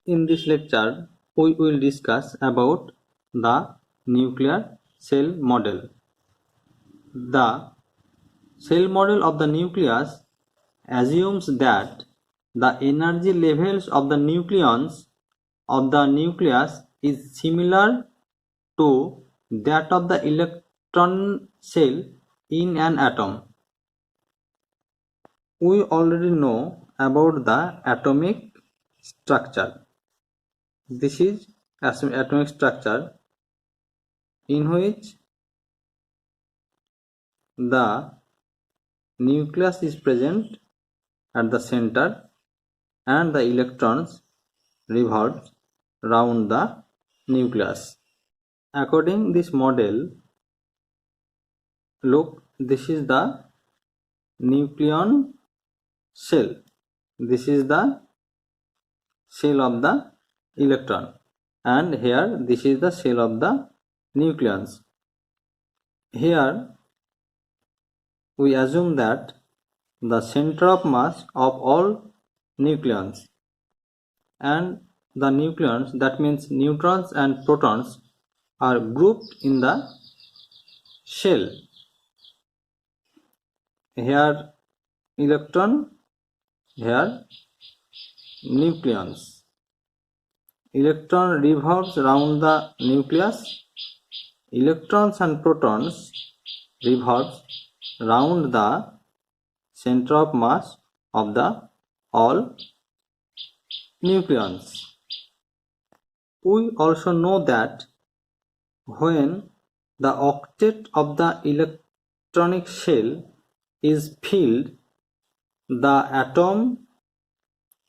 In this lecture, we will discuss about the nuclear cell model. The cell model of the nucleus assumes that the energy levels of the nucleons of the nucleus is similar to that of the electron shell in an atom. We already know about the atomic structure. This is atomic structure in which the nucleus is present at the center and the electrons revolve round the nucleus. According to this model, look, this is the nucleon shell. This is the shell of the electron, and here this is the shell of the nucleons. Here we assume that the center of mass of all nucleons and the nucleons, that means neutrons and protons, are grouped in the shell. Here electron, here nucleons. Electron revolves around the nucleus. Electrons and protons revolve round the center of mass of the all nucleons. We also know that when the octet of the electronic shell is filled, the atom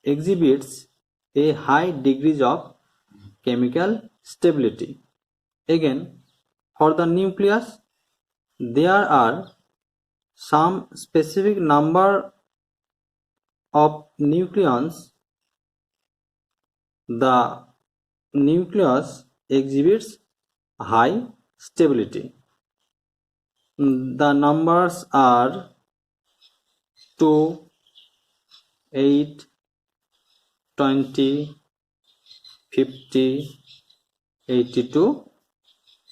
exhibits a high degree of chemical stability. Again, for the nucleus, there are some specific number of nucleons. The nucleus exhibits high stability. The numbers are 2, 8, 20, 50, 82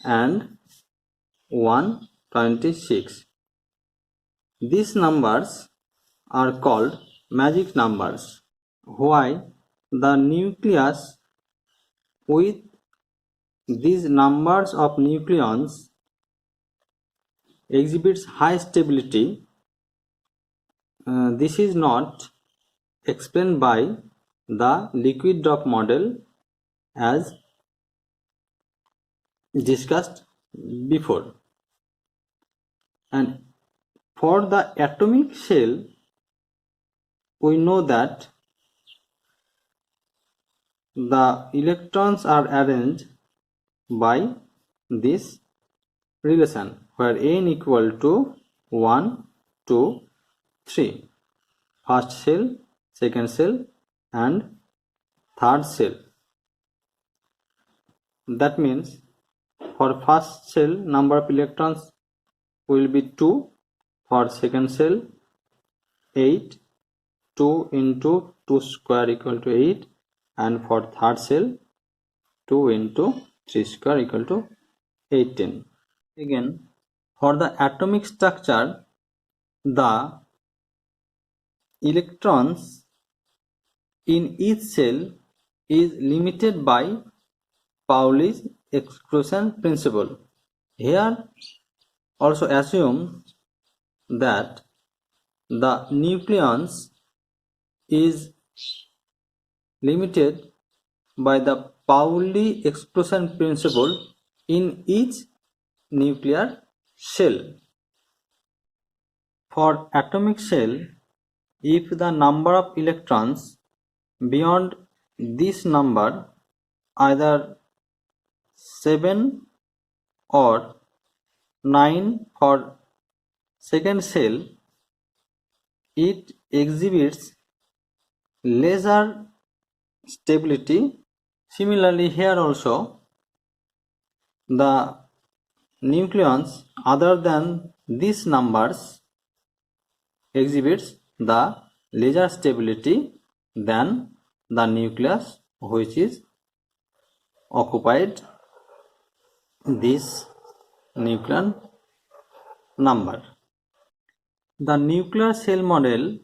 and 126. These numbers are called magic numbers. Why? The nucleus with these numbers of nucleons exhibits high stability. This is not explained by the liquid drop model as discussed before. And for the atomic shell, we know that the electrons are arranged by this relation where n equal to 1, 2, 3. First shell, second shell and third shell. That means for first shell, number of electrons will be 2. For second shell, 8. 2 into 2 square equal to 8. And for third cell, 2 into 3 square equal to 18. Again, for the atomic structure, the electrons in each cell is limited by Pauli's exclusion principle. Here also assume that the nucleons is limited by the Pauli exclusion principle in each nuclear shell. For atomic shell, if the number of electrons beyond this number, either 7 or 9 for second shell, it exhibits lesser stability. Similarly, here also the nucleons other than these numbers exhibits the lesser stability than the nucleus which is occupied this nucleon number. The nuclear cell model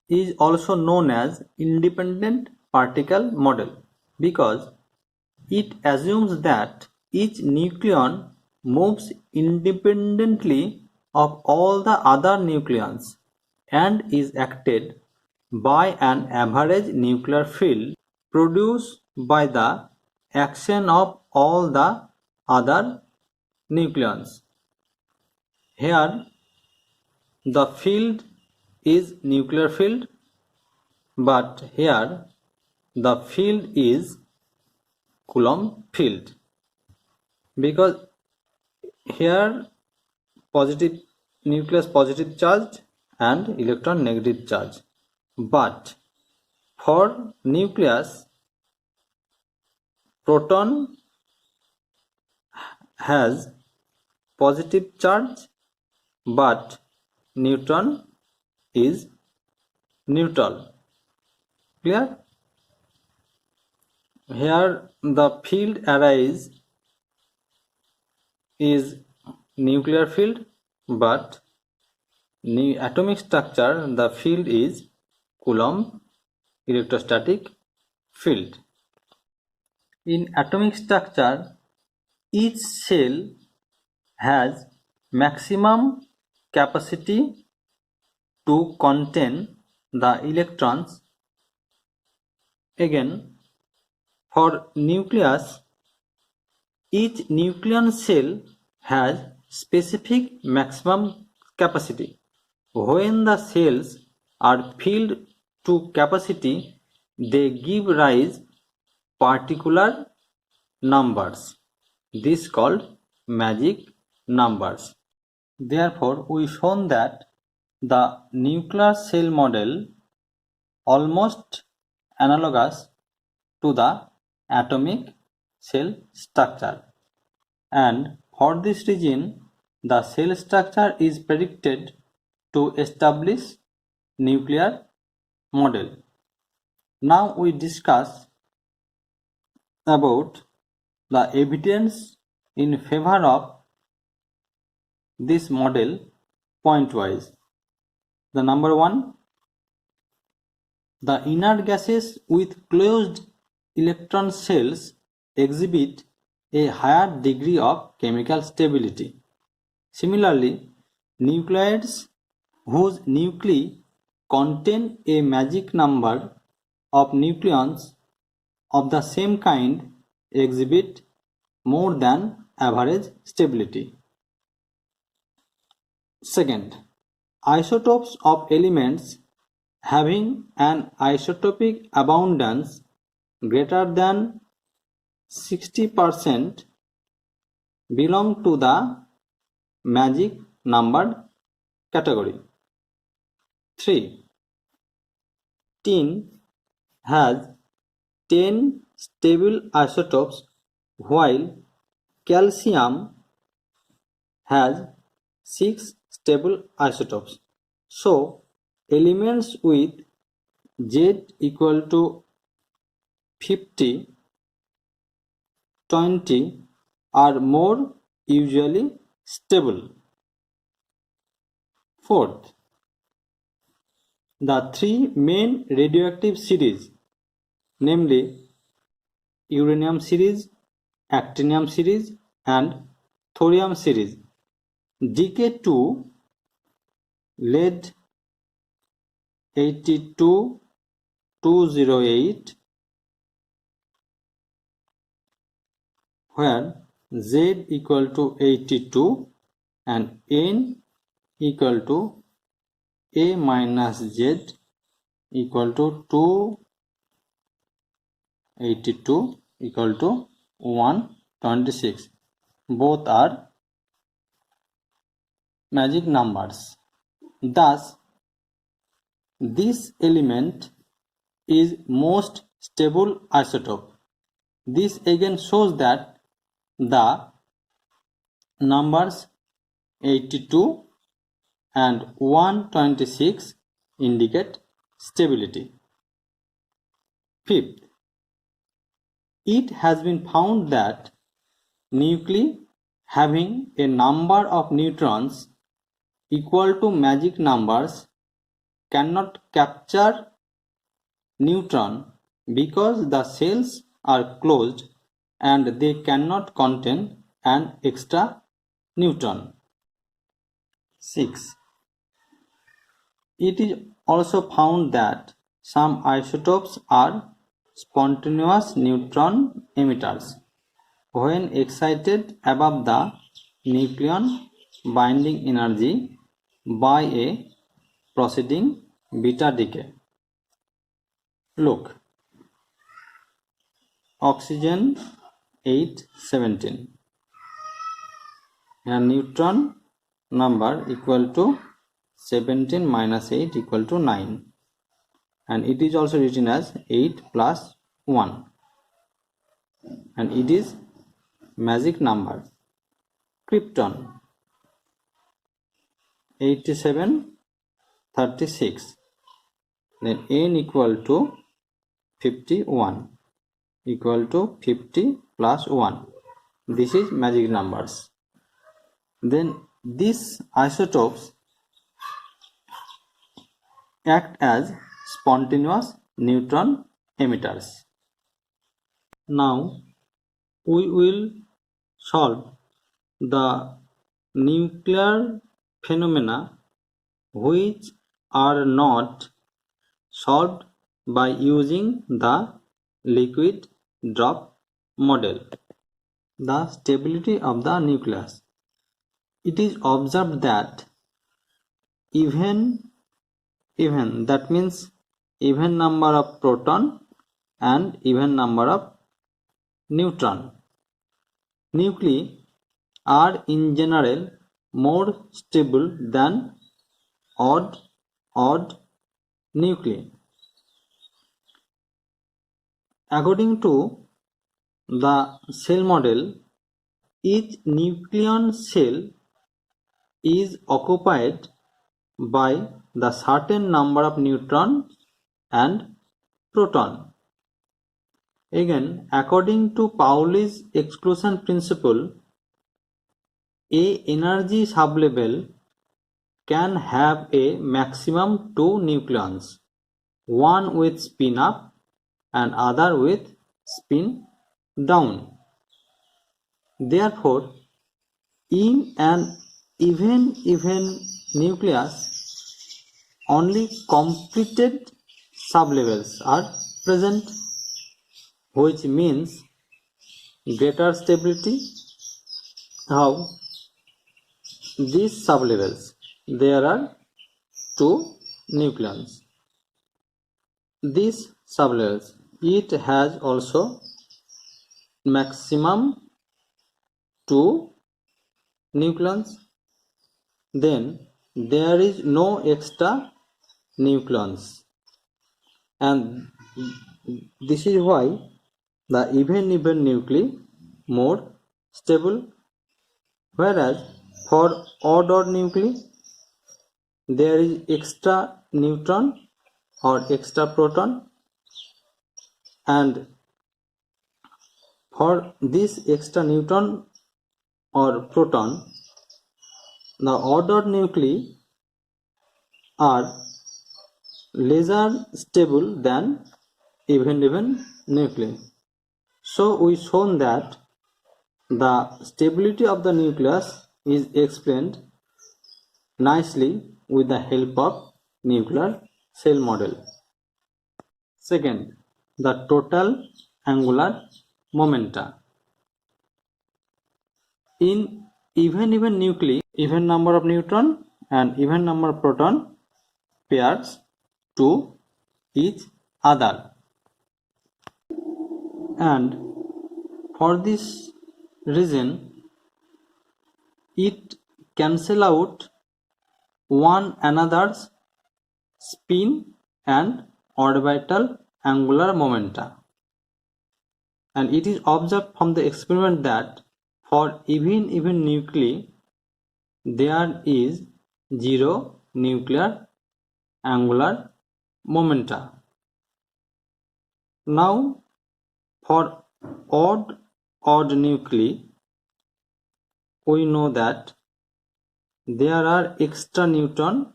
is also known as independent particle model because it assumes that each nucleon moves independently of all the other nucleons and is acted by an average nuclear field produced by the action of all the other nucleons. Here the field is nuclear field, but here the field is Coulomb field, because here positive nucleus positive charge and electron negative charge, but for nucleus proton has positive charge but neutron is neutral. Clear? Here the field arise is nuclear field, but atomic structure the field is Coulomb electrostatic field. In atomic structure, each cell has maximum capacity to contain the electrons. Again, for nucleus, each nucleon cell has specific maximum capacity. When the cells are filled to capacity, they give rise particular numbers. This called magic numbers. Therefore, we shown that the nuclear cell model almost analogous to the atomic cell structure, and for this reason the cell structure is predicted to establish nuclear model. Now we discuss about the evidence in favor of this model pointwise. The number one, the inert gases with closed electron cells exhibit a higher degree of chemical stability. Similarly, nucleids whose nuclei contain a magic number of nucleons of the same kind exhibit more than average stability. Second, isotopes of elements having an isotopic abundance greater than 60% belong to the magic numbered category. 3. Tin has 10 stable isotopes while calcium has 6 stable isotopes. So, elements with Z equal to 50, 20 are more usually stable. Fourth, the three main radioactive series, namely uranium series, actinium series and thorium series, decay to lead 82208, where Z equal to 82 and N equal to A minus Z equal to 282 equal to 126. Both are magic numbers. Thus, this element is most stable isotope. This again shows that the numbers 82 and 126 indicate stability. Fifth, It has been found that nuclei having a number of neutrons equal to magic numbers cannot capture neutron because the cells are closed and they cannot contain an extra neutron. 6. It is also found that some isotopes are spontaneous neutron emitters when excited above the nucleon binding energy by a proceeding beta decay. Look, oxygen 817 and neutron number equal to 17 minus 8 equal to 9, and it is also written as 8 plus 1, and it is magic number. Krypton 8736, then n equal to 51 equal to 50 plus 1. This is magic numbers. Then these isotopes act as spontaneous neutron emitters. Now we will solve the nuclear phenomena which are not solved by using the liquid drop model. The stability of the nucleus. It is observed that even that means even number of proton and even number of neutron nuclei are in general more stable than odd nuclei. According to the cell model, each nucleon cell is occupied by the certain number of neutrons and proton. Again, according to Pauli's exclusion principle, a energy sublevel can have a maximum 2 nucleons, one with spin up and other with spin down. Therefore, in an even nucleus, only completed sublevels are present, which means greater stability. How? These sublevels, there are 2 nucleons. These sublevels, it has also maximum 2 nucleons. Then there is no extra nucleons, and this is why the even nuclei more stable, whereas for odd nuclei there is extra neutron or extra proton, and for this extra neutron or proton the odd nuclei are lesser stable than even nuclei. So we shown that the stability of the nucleus is explained nicely with the help of nuclear cell model. Second, the total angular momenta. In even nuclei, even number of neutron and even number of proton pairs to each other, and for this reason it cancel out one another's spin and orbital angular momenta, and it is observed from the experiment that for even nuclei there is 0 nuclear angular momenta. Now for odd nuclei, we know that there are extra neutron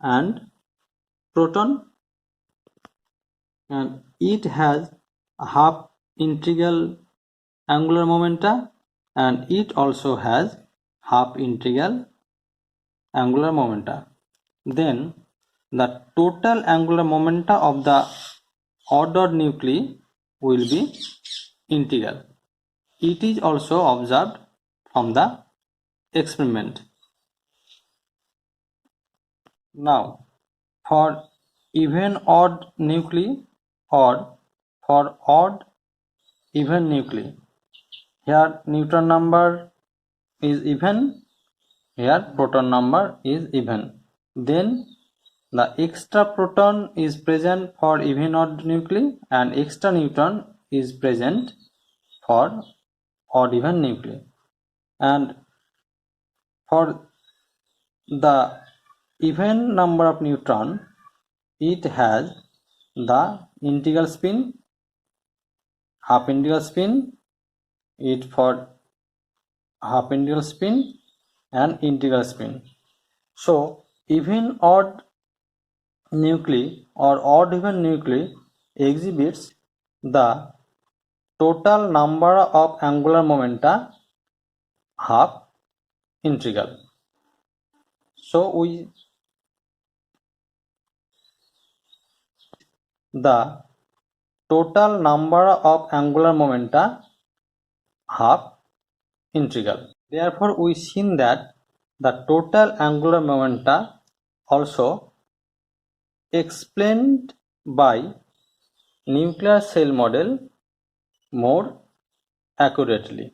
and proton, and it has half integral angular momenta, and it also has half integral angular momenta. Then the total angular momenta of the odd nuclei will be integral. It is also observed from the experiment. Now, for even odd nuclei or for odd even nuclei, here neutron number is even, here proton number is even. Then the extra proton is present for even odd nuclei and extra neutron is present for odd even nuclei. And for the even number of neutron, it has the integral spin, half integral spin, it for half integral spin and integral spin. So even odd nuclei or odd even nuclei exhibits the total number of angular momenta half integral. So the total number of angular momenta half integral. Therefore, we seen that the total angular momenta also explained by nuclear cell model more accurately.